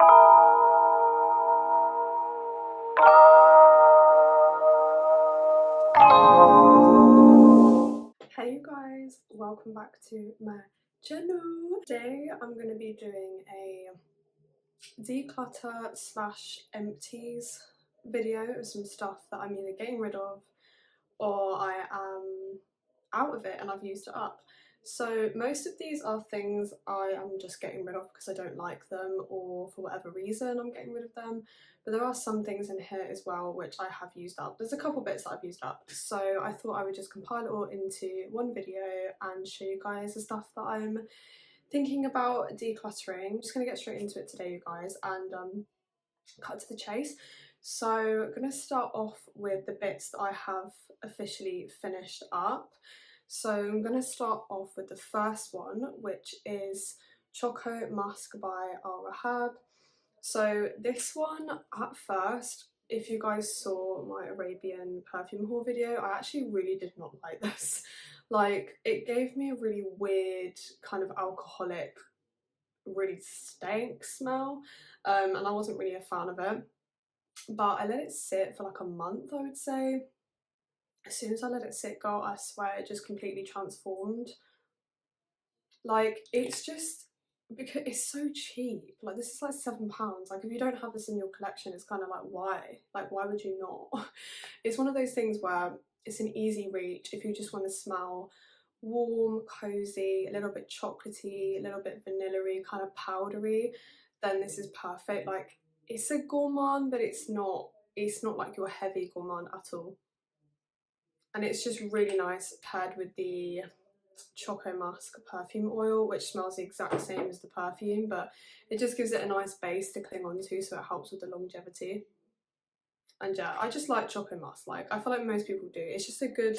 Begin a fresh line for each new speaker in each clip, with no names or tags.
Hey you guys, welcome back to my channel. Today I'm going to be doing a declutter slash empties video of some stuff that I'm either getting rid of or I am out of it and I've used it up. So most of these are things I am just getting rid of because I don't like them or for whatever reason I'm getting rid of them. But there are some things in here as well which I have used up. There's a couple bits that I've used up. So I thought I would just compile it all into one video and show you guys the stuff that I'm thinking about decluttering. I'm just going to get straight into it today, you guys, and cut to the chase. So I'm going to start off with the bits that I have officially finished up. So I'm going to start off with the first one, which is Choco Musk by Al. So this one, at first, if you guys saw my Arabian perfume haul video, I actually really did not like this. Like, it gave me a really weird kind of alcoholic, really stank smell, and I wasn't really a fan of it. But I let it sit for like a month, I would say. As soon as I let it sit, girl, I swear it just completely transformed. Like, it's just because it's so cheap. Like, this is like £7. Like, if you don't have this in your collection, it's kind of like, why? Like, why would you not? It's one of those things where it's an easy reach if you just want to smell warm, cozy, a little bit chocolatey, a little bit vanilla-y, kind of powdery, then this is perfect. Like, it's a gourmand, but it's not like your heavy gourmand at all. And it's just really nice paired with the Choco Musk perfume oil, which smells the exact same as the perfume, but it just gives it a nice base to cling onto, so it helps with the longevity. And yeah, I just like Choco Musk. Like, I feel like most people do. It's just a good,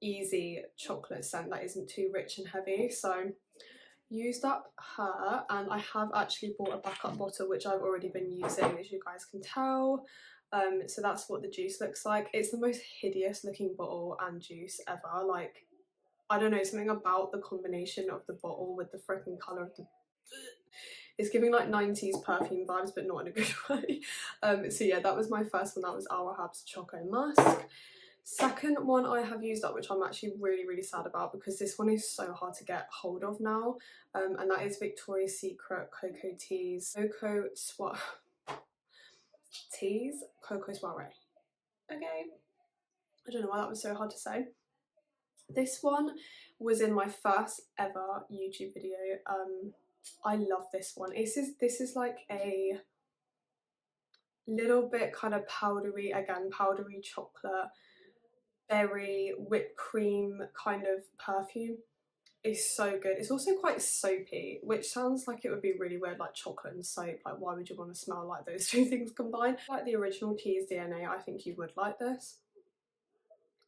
easy chocolate scent that isn't too rich and heavy. So used up her, and I have actually bought a backup bottle which I've already been using, as you guys can tell. So that's what the juice looks like. It's the most hideous looking bottle and juice ever. Like, I don't know, something about the combination of the bottle with the freaking colour of the... It's giving like 90s perfume vibes, but not in a good way. So yeah, that was my first one. That was Al Rahab's Choco Musk. Second one I have used up, which I'm actually really sad about because this one is so hard to get hold of now, and that is Victoria's Secret Cocoa Teas. Cocoa Soiree. Okay, I don't know why that was so hard to say. This one was in my first ever YouTube video. I love this one. This is like a little bit kind of powdery, again, powdery chocolate, berry, whipped cream kind of perfume. It's so good. It's also quite soapy, which sounds like it would be really weird, like chocolate and soap. Like, why would you want to smell like those two things combined? Like the original Teas DNA, I think you would like this.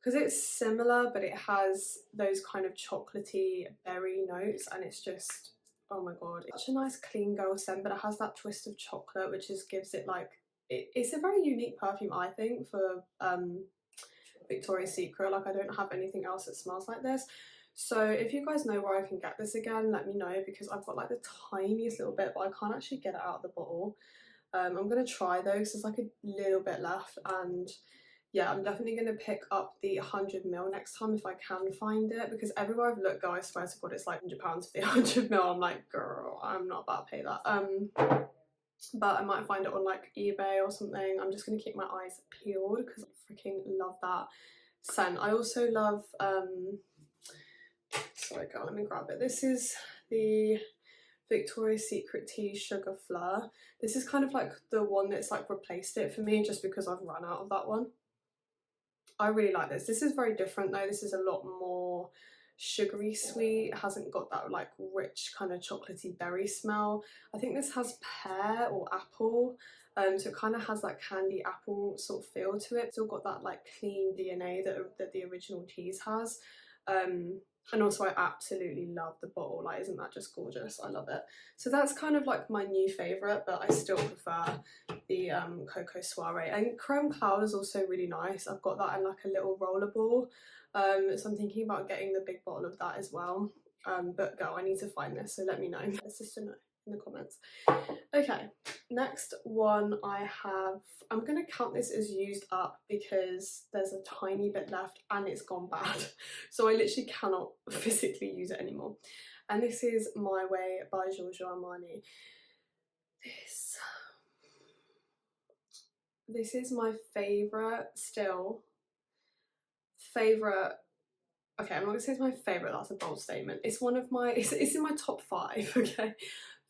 Because it's similar, but it has those kind of chocolatey berry notes, and it's just, oh my god, it's such a nice clean girl scent, but it has that twist of chocolate, which just gives it like, it's a very unique perfume, I think, for Victoria's Secret. Like, I don't have anything else that smells like this. So if you guys know where I can get this again, let me know, because I've got like the tiniest little bit, but I can't actually get it out of the bottle. I'm gonna try though, because there's like a little bit left, and yeah, I'm definitely gonna pick up the 100ml next time if I can find it, because everywhere I've looked, guys, I swear to god, it's like £100 for the 100ml. I'm like, girl, I'm not about to pay that. But I might find it on like eBay or something. I'm just gonna keep my eyes peeled because I freaking love that scent. I also love sorry girl, let me grab it. This is the Victoria's Secret Tea Sugar Fleur. This is kind of like the one that's like replaced it for me, just because I've run out of that one. I really like this. This is very different though. This is a lot more sugary sweet. It hasn't got that like rich kind of chocolatey berry smell. I think this has pear or apple, so it kind of has that candy apple sort of feel to it. Still got that like clean DNA that the original Teas has. And also I absolutely love the bottle. Like, isn't that just gorgeous? I love it. So that's kind of like my new favourite, but I still prefer the Cocoa Soiree. And Creme Cloud is also really nice. I've got that in like a little roller ball. So I'm thinking about getting the big bottle of that as well. But girl, I need to find this, so let me know. Let's just know in the comments. Okay, Next one I have, I'm going to count this as used up because there's a tiny bit left and it's gone bad. So I literally cannot physically use it anymore. And this is My Way by Giorgio Armani. This is my favourite still. Favourite, okay, I'm not going to say it's my favourite, that's a bold statement. It's one of my, it's in my top 5, okay,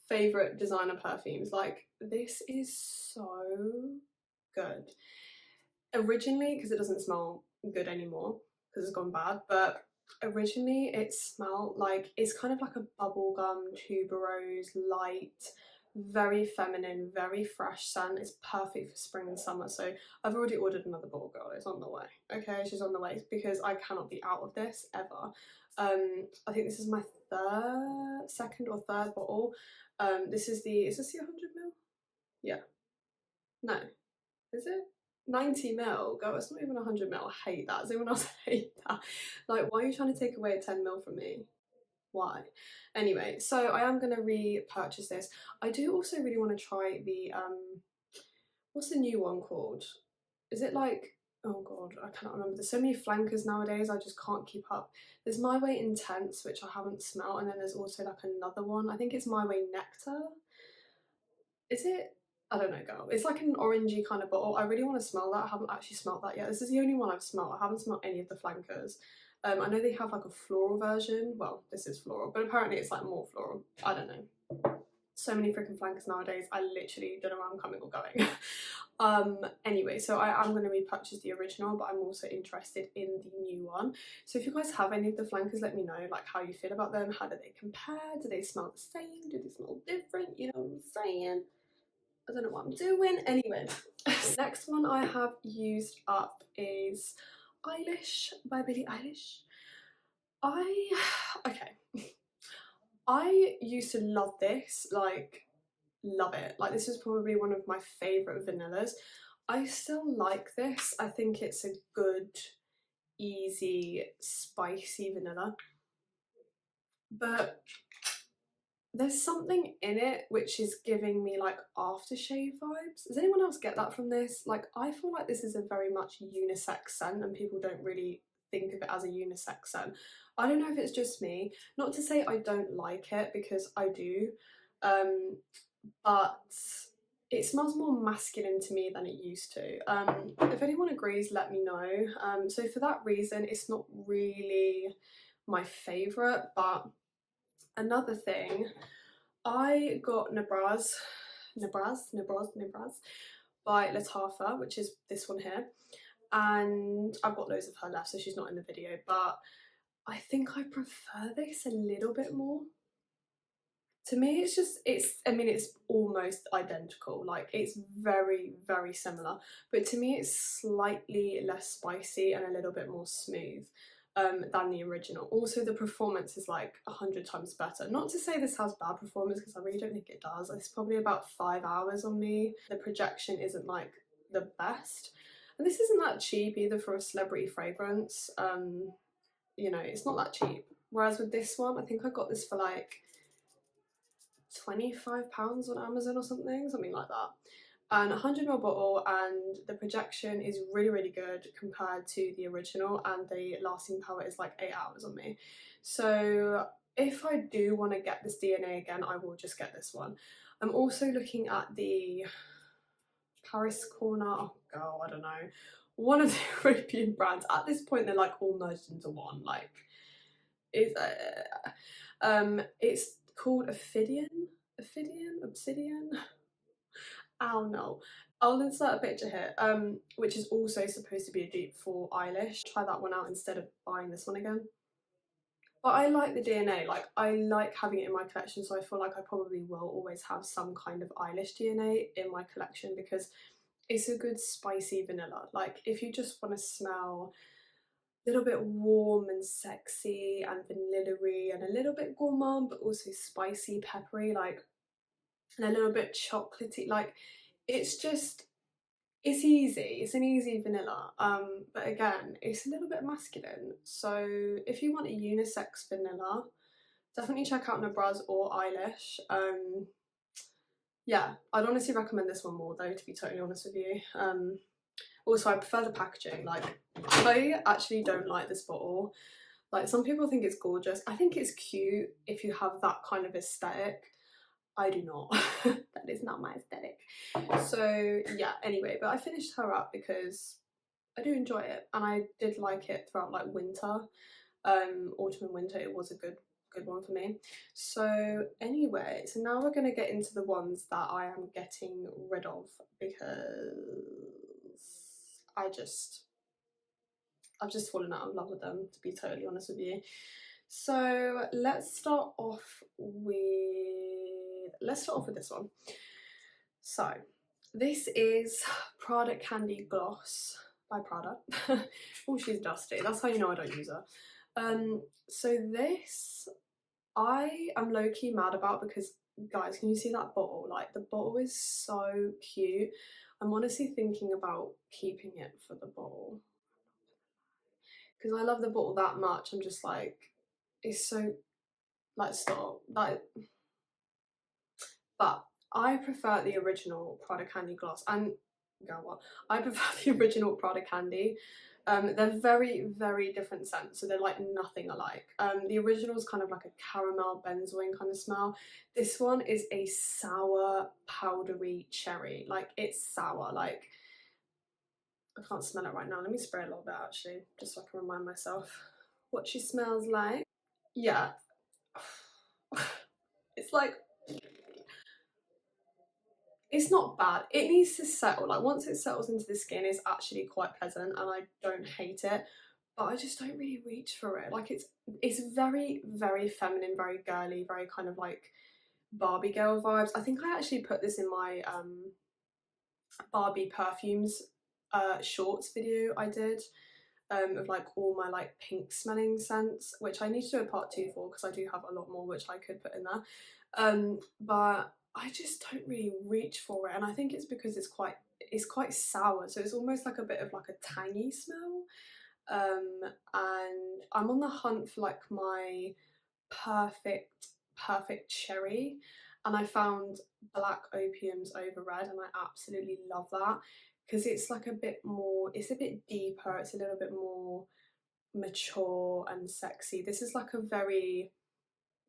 favourite designer perfumes. Like, this is so good. Originally, because it doesn't smell good anymore, because it's gone bad, but originally it smelled like, it's kind of like a bubblegum tuberose light, very feminine, very fresh scent. It's perfect for spring and summer. So I've already ordered another bottle, girl. It's on the way. Okay, she's on the way because I cannot be out of this ever. I think this is my second or third bottle. This is the, is this the 100ml? Yeah. No. Is it? 90ml? Girl, it's not even 100ml. I hate that. Does anyone else hate that? Like, why are you trying to take away a 10ml from me? Why? Anyway, so I am going to repurchase this. I do also really want to try the, what's the new one called? Is it like, oh god, I cannot remember. There's so many flankers nowadays, I just can't keep up. There's My Way Intense, which I haven't smelled, and then there's also like another one. I think it's My Way Nectar. Is it? I don't know, girl. It's like an orangey kind of bottle. I really want to smell that. I haven't actually smelled that yet. This is the only one I've smelled. I haven't smelled any of the flankers. I know they have like a floral version. Well, this is floral, but apparently it's like more floral. I don't know. So many freaking flankers nowadays. I literally don't know where I'm coming or going. Anyway, so I'm going to repurchase the original, but I'm also interested in the new one. So if you guys have any of the flankers, let me know like how you feel about them. How do they compare? Do they smell the same? Do they smell different? You know what I'm saying? I don't know what I'm doing. Anyway, next one I have used up is Eilish by Billie Eilish. Okay. I used to love this, like, love it. Like, this is probably one of my favourite vanillas. I still like this. I think it's a good, easy, spicy vanilla. But there's something in it which is giving me like aftershave vibes. Does anyone else get that from this? Like, I feel like this is a very much unisex scent and people don't really think of it as a unisex scent. I don't know if it's just me. Not to say I don't like it, because I do, but it smells more masculine to me than it used to. If anyone agrees, let me know. So for that reason, it's not really my favourite. But another thing, I got Nebraz by Latafa, which is this one here, and I've got loads of her left, so she's not in the video, but I think I prefer this a little bit more. To me, it's just, I mean, it's almost identical, like it's very, very similar, but to me it's slightly less spicy and a little bit more smooth than the original. Also, the performance is like 100 times better. Not to say this has bad performance, because I really don't think it does. It's probably about 5 hours on me. The projection isn't like the best. And this isn't that cheap either for a celebrity fragrance. You know, it's not that cheap. Whereas with this one, I think I got this for like £25 on Amazon or something like that. And 100ml bottle, and the projection is really, really good compared to the original, and the lasting power is like 8 hours on me. So if I do want to get this DNA again, I will just get this one. I'm also looking at the Paris Corner, oh girl, I don't know, one of the European brands. At this point they're like all merged into one. Like, it's called Obsidian. I don't know. I'll insert a picture here, which is also supposed to be a dupe for Eilish. Try that one out instead of buying this one again. But I like the DNA, like I like having it in my collection, so I feel like I probably will always have some kind of Eilish DNA in my collection, because it's a good spicy vanilla. Like, if you just want to smell a little bit warm and sexy and vanilla-y and a little bit gourmand but also spicy, peppery, like, and a little bit chocolatey, like, it's just, it's easy. It's an easy vanilla, but again, it's a little bit masculine. So if you want a unisex vanilla, definitely check out Nebraz or Eilish. Yeah, I'd honestly recommend this one more though, to be totally honest with you. Also, I prefer the packaging. Like, I actually don't like this bottle. Like, some people think it's gorgeous. I think it's cute if you have that kind of aesthetic. I do not. That is not my aesthetic. So yeah, anyway, but I finished her up because I do enjoy it, and I did like it throughout like winter, autumn and winter. It was a good one for me. So anyway, so now we're going to get into the ones that I am getting rid of because I've just fallen out of love with them, to be totally honest with you. So let's start off with this one. So this is Prada Candy Gloss by Prada. Oh, she's dusty. That's how you know I don't use her. So this I am low-key mad about because, guys, can you see that bottle? Like, the bottle is so cute. I'm honestly thinking about keeping it for the bottle because I love the bottle that much. I'm just like, it's so, like, stop. Like, but I prefer the original Prada Candy Gloss, and girl, what? I prefer the original Prada Candy. They're very, very different scents, so they're like nothing alike. The original is kind of like a caramel benzoin kind of smell. This one is a sour, powdery cherry. Like, it's sour. Like, I can't smell it right now. Let me spray a little bit actually, just so I can remind myself what she smells like. Yeah. It's like, it's not bad. It needs to settle. Like, once it settles into the skin, it's actually quite pleasant, and I don't hate it. But I just don't really reach for it. Like, it's very, very feminine, very girly, very kind of like Barbie girl vibes. I think I actually put this in my Barbie perfumes shorts video I did, of like all my like pink smelling scents, which I need to do a part 2 for because I do have a lot more which I could put in there. But I just don't really reach for it, and I think it's because it's quite sour, so it's almost like a bit of like a tangy smell. And I'm on the hunt for like my perfect cherry, and I found Black Opiums Over Red, and I absolutely love that because it's like a bit more, it's a bit deeper, it's a little bit more mature and sexy. This is like a very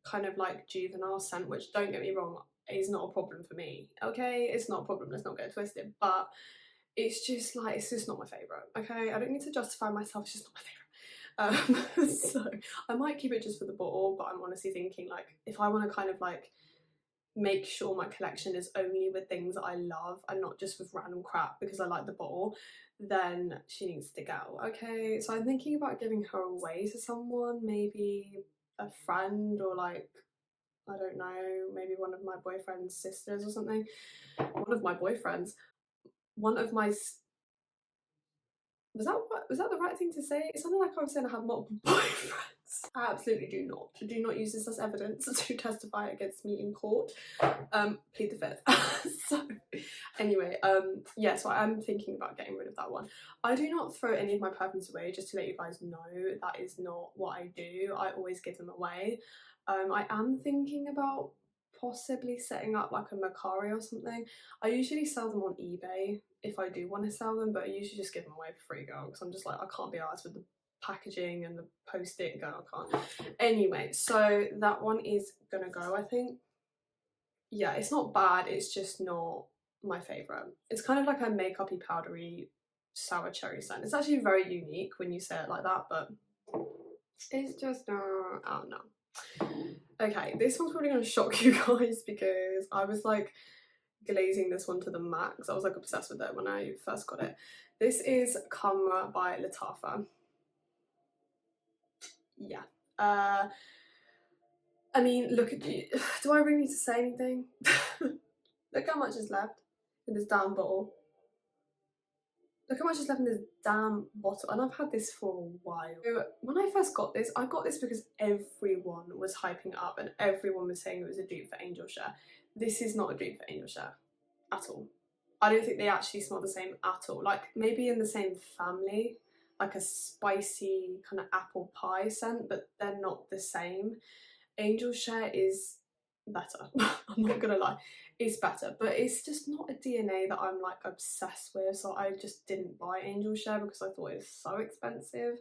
kind of like juvenile scent, which, don't get me wrong, is not a problem for me. Okay, it's not a problem, let's not get twisted, but it's just like, it's just not my favourite. Okay, I don't need to justify myself, it's just not my favourite. So I might keep it just for the bottle, but I'm honestly thinking, like, if I want to kind of like make sure my collection is only with things that I love and not just with random crap because I like the bottle, then she needs to go. Okay, so I'm thinking about giving her away to someone, maybe a friend, or like, I don't know, maybe one of my boyfriend's sisters or something. One of my boyfriends. One of my was that the right thing to say? It sounded like I was saying I had multiple boyfriends. I absolutely do not. Do not use this as evidence to testify against me in court. Plead the fifth. So anyway, yeah, so I'm thinking about getting rid of that one. I do not throw any of my perfumes away, just to let you guys know. That is not what I do. I always give them away. I am thinking about possibly setting up like a Macari or something. I usually sell them on eBay if I do want to sell them, but I usually just give them away for free, girl, because I'm just like, I can't be arsed with the packaging and the post-it, girl, I can't. Anyway, so that one is gonna go, I think. Yeah, it's not bad, it's just not my favourite. It's kind of like a makeup-y, powdery, sour cherry scent. It's actually very unique when you say it like that, but it's just, I don't know. Okay, this one's probably gonna shock you guys because I was like glazing this one to the max. I was like obsessed with it when I first got it. This is Khamrah by Lattafa. Yeah. I mean, look at you. Do I really need to say anything? Look how much is left in this damn bottle. Look how much is left in this damn bottle, and I've had this for a while. So when I first got this, I got this because everyone was hyping it up and everyone was saying it was a dupe for Angel Share. This is not a dupe for Angel Share at all. I don't think they actually smell the same at all. Like, maybe in the same family, like a spicy kind of apple pie scent, but they're not the same. Angel Share is better. I'm not gonna lie. it's better, but it's just not a DNA that I'm like obsessed with, so I just didn't buy Angel Share because I thought it was so expensive.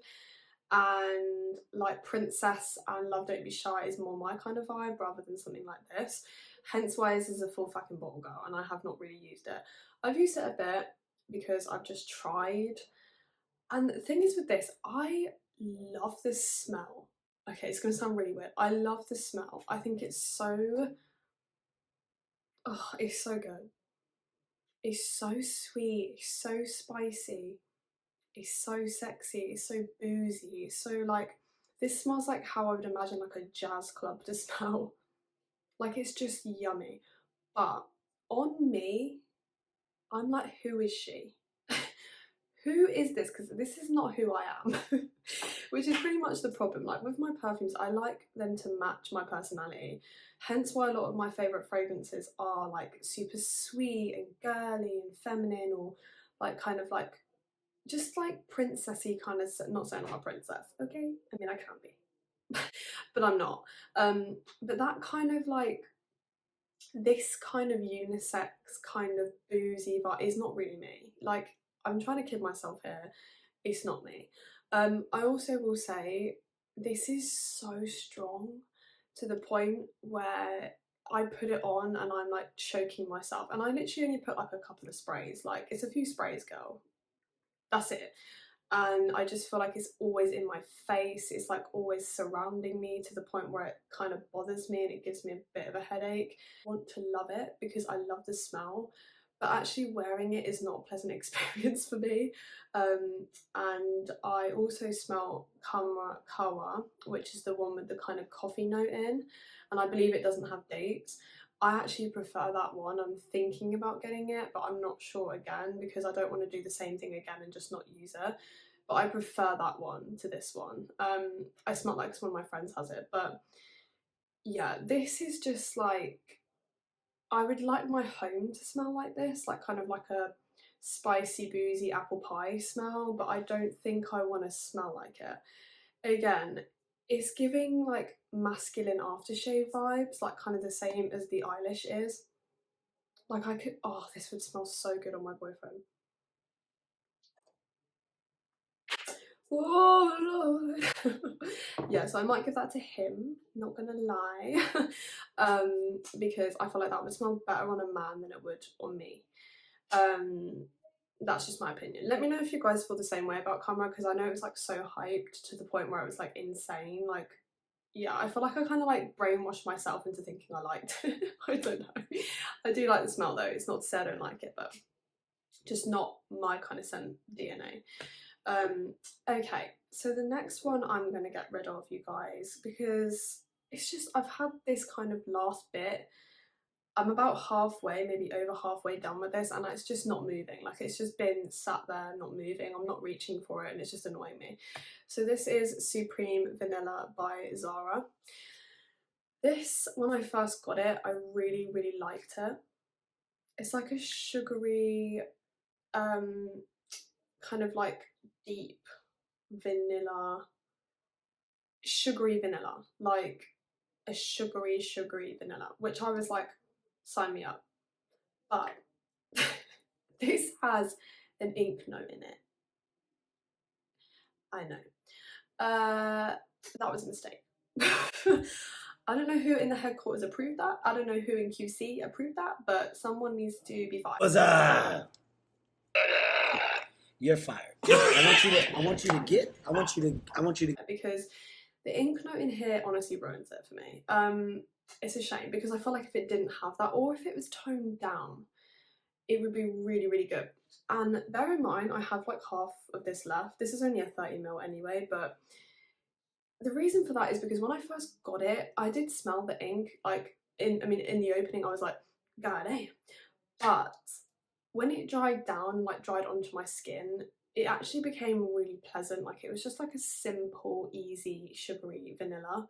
And like Princess and Love Don't Be Shy is more my kind of vibe rather than something like this. Hence why this is a full fucking bottle girl, and I have not really used it. I've used it a bit because I've just tried. And the thing is with this, I love the smell. Okay, it's gonna sound really weird. I love the smell. I think it's so, oh, it's so good. It's so sweet, it's so spicy, it's so sexy, it's so boozy, it's so like, this smells like how I would imagine like a jazz club to smell. Like it's just yummy. But on me, I'm like, who is she? Who is this? Because this is not who I am. Which is pretty much the problem. Like with my perfumes, I like them to match my personality. Hence why a lot of my favourite fragrances are like super sweet and girly and feminine, or like kind of like just like princessy kind of, not saying I'm a princess, okay? I mean I can be. But I'm not. But that kind of like, this kind of unisex kind of boozy vibe is not really me. Like, I'm trying to kid myself here, it's not me. I also will say this is so strong to the point where I put it on and I'm like choking myself, and I literally only put like a couple of sprays, like it's a few sprays, girl, that's it. And I just feel like it's always in my face, it's like always surrounding me to the point where it kind of bothers me and it gives me a bit of a headache. I want to love it because I love the smell, but actually wearing it is not a pleasant experience for me. And I also smell Khamrah, which is the one with the kind of coffee note in, and I believe it doesn't have dates. I actually prefer that one. I'm thinking about getting it, but I'm not sure again because I don't want to do the same thing again and just not use it. But I prefer that one to this one. I smell like one of my friends has it, but yeah, this is just like, I would like my home to smell like this, like kind of like a spicy, boozy apple pie smell, but I don't think I want to smell like it. Again, it's giving like masculine aftershave vibes, like kind of the same as the Eilish is. Like I could, oh, this would smell so good on my boyfriend. Oh Lord. Yeah, so I might give that to him, not gonna lie. Because I feel like that would smell better on a man than it would on me. That's just my opinion. Let me know if you guys feel the same way about Khamrah, because I know it was like so hyped to the point where it was like insane. Like, yeah, I feel like I kind of like brainwashed myself into thinking I liked it. I don't know. I do like the smell though. It's not to say I don't like it, but just not my kind of scent DNA. Okay, so the next one I'm gonna get rid of, you guys, because it's just, I've had this kind of last bit. I'm about halfway, maybe over halfway done with this, and it's just not moving. Like it's just been sat there, not moving. I'm not reaching for it, and it's just annoying me. So this is Supreme Vanilla by Zara. This, when I first got it, I really, really liked it. It's like a sugary, kind of like deep vanilla, sugary vanilla, like a sugary vanilla, which I was like, sign me up. But this has an ink note in it. I know. That was a mistake. I don't know who in the headquarters approved that. I don't know who in QC approved that, but someone needs to be fired.
What's up? You're fired. I want you to.
Because the ink note in here honestly ruins it for me. It's a shame because I feel like if it didn't have that, or if it was toned down, it would be really, really good. And bear in mind, I have like half of this left. This is only a 30ml anyway, but the reason for that is because when I first got it, I did smell the ink, like in the opening, I was like, God damn. But when it dried down, like dried onto my skin, it actually became really pleasant. Like it was just like a simple, easy, sugary vanilla.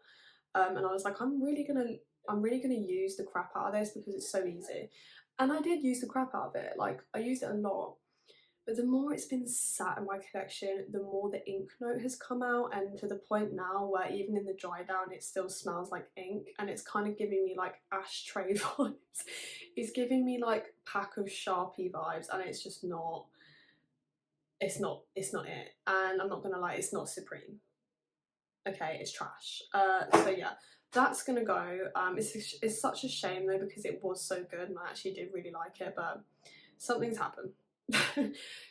And I was like, I'm really gonna use the crap out of this because it's so easy. And I did use the crap out of it. Like I used it a lot. But the more it's been sat in my collection, the more the ink note has come out, and to the point now where even in the dry down it still smells like ink, and it's kind of giving me like ashtray vibes. It's giving me like pack of Sharpie vibes, and it's just not, it's not it. And I'm not gonna lie, it's not Supreme. Okay, it's trash. So yeah, that's gonna go. It's such a shame though, because it was so good and I actually did really like it, but something's happened.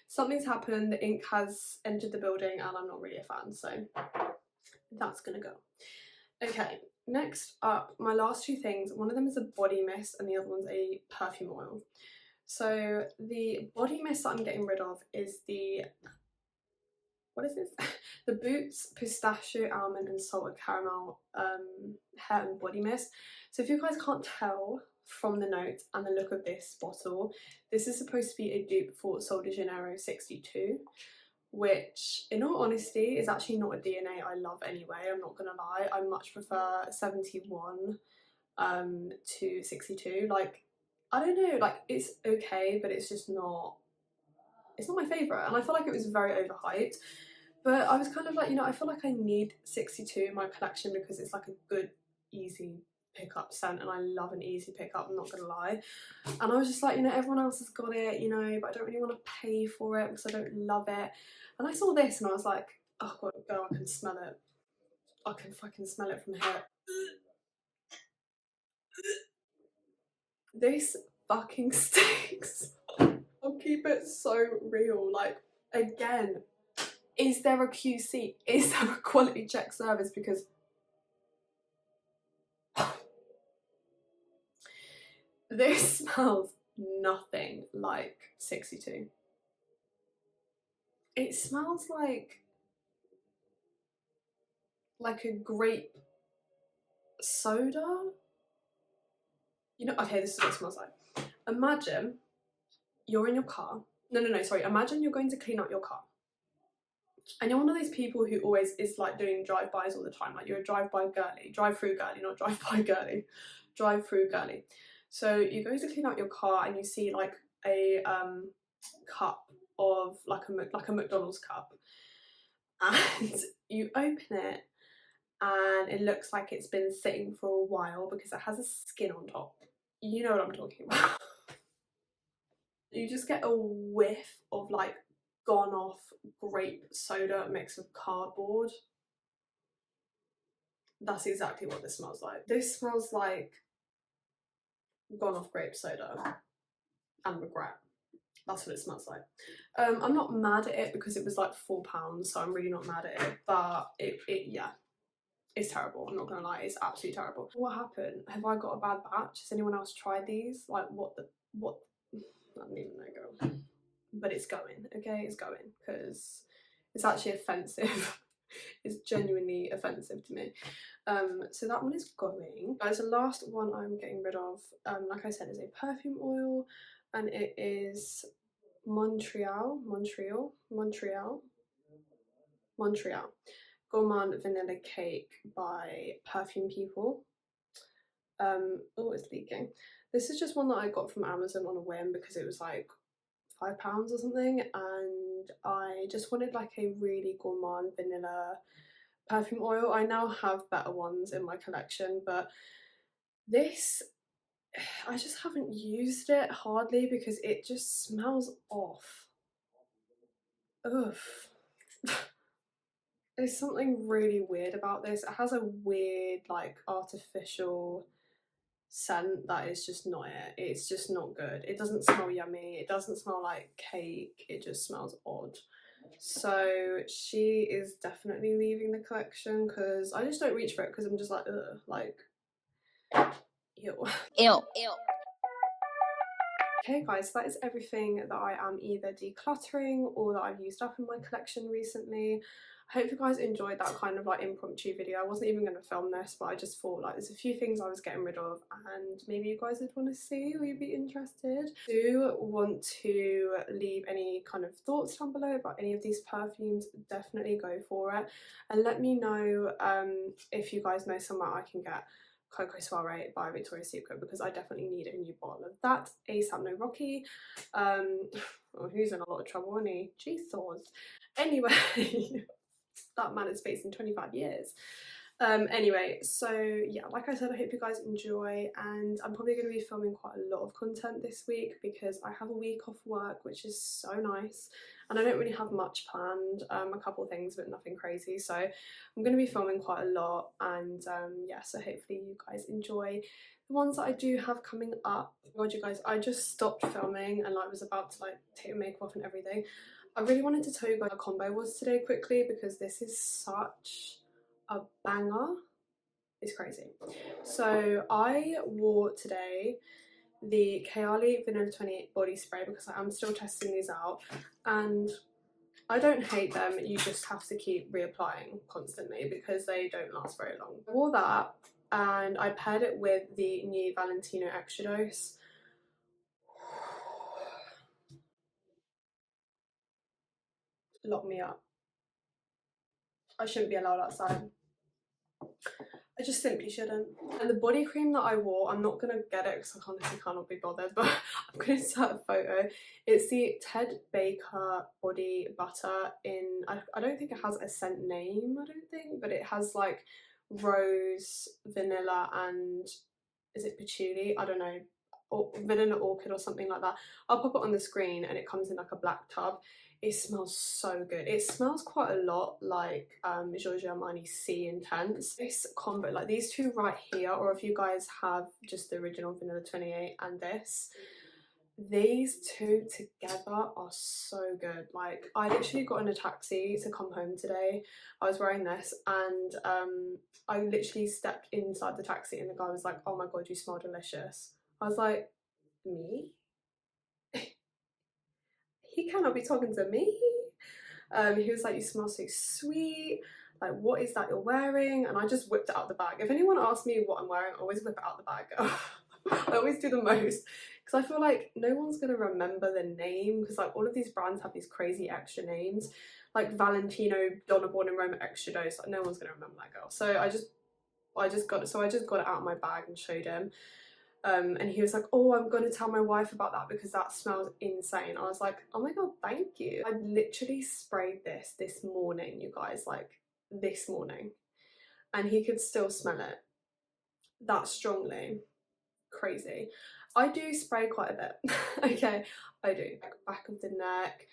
Something's happened, the ink has entered the building and I'm not really a fan, so that's gonna go. Okay, next up, my last two things, one of them is a body mist and the other one's a perfume oil. So the body mist that I'm getting rid of is the, what is this? The Boots Pistachio Almond and Salted Caramel hair and body mist. So if you guys can't tell from the notes and the look of this bottle, this is supposed to be a dupe for Sol de Janeiro 62, which in all honesty is actually not a DNA I love anyway, I'm not gonna lie. I much prefer 71 to 62. Like, I don't know, like it's okay, but it's just not, it's not my favourite, and I feel like it was very overhyped. But I was kind of like, you know, I feel like I need 62 in my collection because it's like a good, easy pickup scent, and I love an easy pickup, I'm not gonna lie. And I was just like, you know, everyone else has got it, you know, but I don't really want to pay for it because I don't love it. And I saw this and I was like, oh god, girl, I can smell it. I can fucking smell it from here. This fucking stinks. I'll keep it so real. Like, again, is there a QC? Is there a quality check service? Because this smells nothing like 62. It smells like a grape soda. You know, okay, this is what it smells like. Imagine you're in your car. No, sorry. Imagine you're going to clean up your car. And you're one of those people who always is like doing drive-bys all the time. Like, you're a drive-by girly. Drive-through girly, not drive-by girly. Drive-through girly. So you go to clean out your car and you see like a cup of like a McDonald's cup. And you open it and it looks like it's been sitting for a while because it has a skin on top. You know what I'm talking about. You just get a whiff of like gone off grape soda mixed with cardboard. That's exactly what this smells like. This smells like gone off grape soda and regret. That's what it smells like. I'm not mad at it because it was like £4, so I'm really not mad at it, but yeah, it's terrible. I'm not gonna lie, it's absolutely terrible. What happened? Have I got a bad batch? Has anyone else tried these? Like, what? I don't even know, girl. But it's going, okay? It's going, because it's actually offensive. It's genuinely offensive to me. So that one is going. Guys, the last one I'm getting rid of, like I said, is a perfume oil, and it is Montreal Gourmand Vanilla Cake by Perfume People. Oh, it's leaking. This is just one that I got from Amazon on a whim because it was like £5 or something, and I just wanted like a really gourmand vanilla perfume oil. I now have better ones in my collection, but this, I just haven't used it hardly because it just smells off. Ugh. There's something really weird about this. It has a weird like artificial scent that is just not it. It's just not good. It doesn't smell yummy. It doesn't smell like cake. It just smells odd. So she is definitely leaving the collection because I just don't reach for it because I'm just like, ugh, like, ew.
Ew.
Okay guys, so that is everything that I am either decluttering or that I've used up in my collection recently. I hope you guys enjoyed that kind of like impromptu video. I wasn't even going to film this, but I just thought like there's a few things I was getting rid of and maybe you guys would want to see or you'd be interested. Do want to leave any kind of thoughts down below about any of these perfumes, definitely go for it. And let me know if you guys know somewhere I can get Coco Soiree by Victoria's Secret, because I definitely need a new bottle of that ASAP. No Rocky. Well, who's in a lot of trouble, isn't he? Jesus. Anyway, that man is facing 25 years. Anyway, so yeah, like I said, I hope you guys enjoy, and I'm probably going to be filming quite a lot of content this week because I have a week off work, which is so nice, and I don't really have much planned. A couple things, but nothing crazy, so I'm going to be filming quite a lot, and yeah, so hopefully you guys enjoy the ones that I do have coming up. Oh God, you guys, I just stopped filming and like was about to like take the makeup off and everything. I really wanted to tell you guys what a combo was today quickly, because this is such a banger. It's crazy. So I wore today the Kayali Vanilla 28 body spray because I am still testing these out, and I don't hate them, you just have to keep reapplying constantly because they don't last very long. I wore that and I paired it with the new Valentino Extra Dose. Lock me up. I shouldn't be allowed outside. I just simply shouldn't. And the body cream that I wore, I'm not gonna get it because I honestly cannot be bothered, but I'm gonna insert a photo. It's the Ted Baker body butter in, I don't think it has a scent name, I don't think, but it has like rose, vanilla, and is it patchouli? I don't know, or vanilla orchid or something like that. I'll pop it on the screen, and it comes in like a black tub. It smells so good. It smells quite a lot like Giorgio Armani C Intense. This combo, like these two right here, or if you guys have just the original Vanilla 28 and this, these two together are so good. Like I literally got in a taxi to come home today. I was wearing this, and I literally stepped inside the taxi and the guy was like, "Oh my god, you smell delicious." I was like, "Me? He cannot be talking to me." He was like, "You smell so sweet, like what is that you're wearing?" And I just whipped it out the bag. If anyone asks me what I'm wearing, I always whip it out the bag. I always do the most, because I feel like no one's gonna remember the name, because like all of these brands have these crazy extra names, like Valentino Donna Born in Roma Extra Dose. Like, no one's gonna remember that girl. So I just got it out of my bag and showed him. And he was like, "Oh, I'm gonna tell my wife about that because that smells insane." I was like, "Oh my god, thank you." I literally sprayed this morning, you guys, like this morning, and he could still smell it that strongly. Crazy. I do spray quite a bit. Okay, I do. Like back of the neck,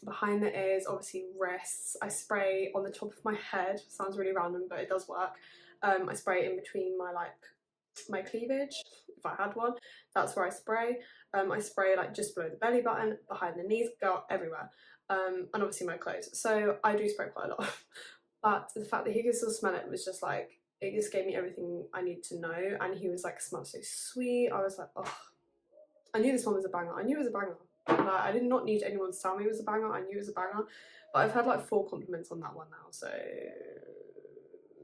behind the ears, obviously wrists. I spray on the top of my head. Sounds really random, but it does work. I spray in between my cleavage, if I had one. That's where I spray. I spray like just below the belly button, behind the knees, go everywhere, and obviously my clothes. So I do spray quite a lot. But the fact that he could still smell it was just like, it just gave me everything I need to know. And he was like, "Smells so sweet." I was like, oh, I knew this one was a banger. I knew it was a banger. Like, I did not need anyone to tell me it was a banger. I knew it was a banger. But I've had like 4 compliments on that one now, so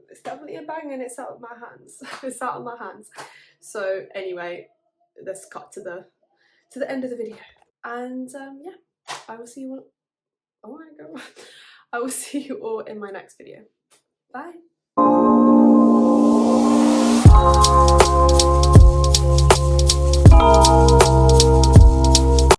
it's definitely a banger, and it's out of my hands. It's out of my hands. So anyway, let's cut to the end of the video, and yeah, I will see you all. Oh my god, I will see you all in my next video. Bye.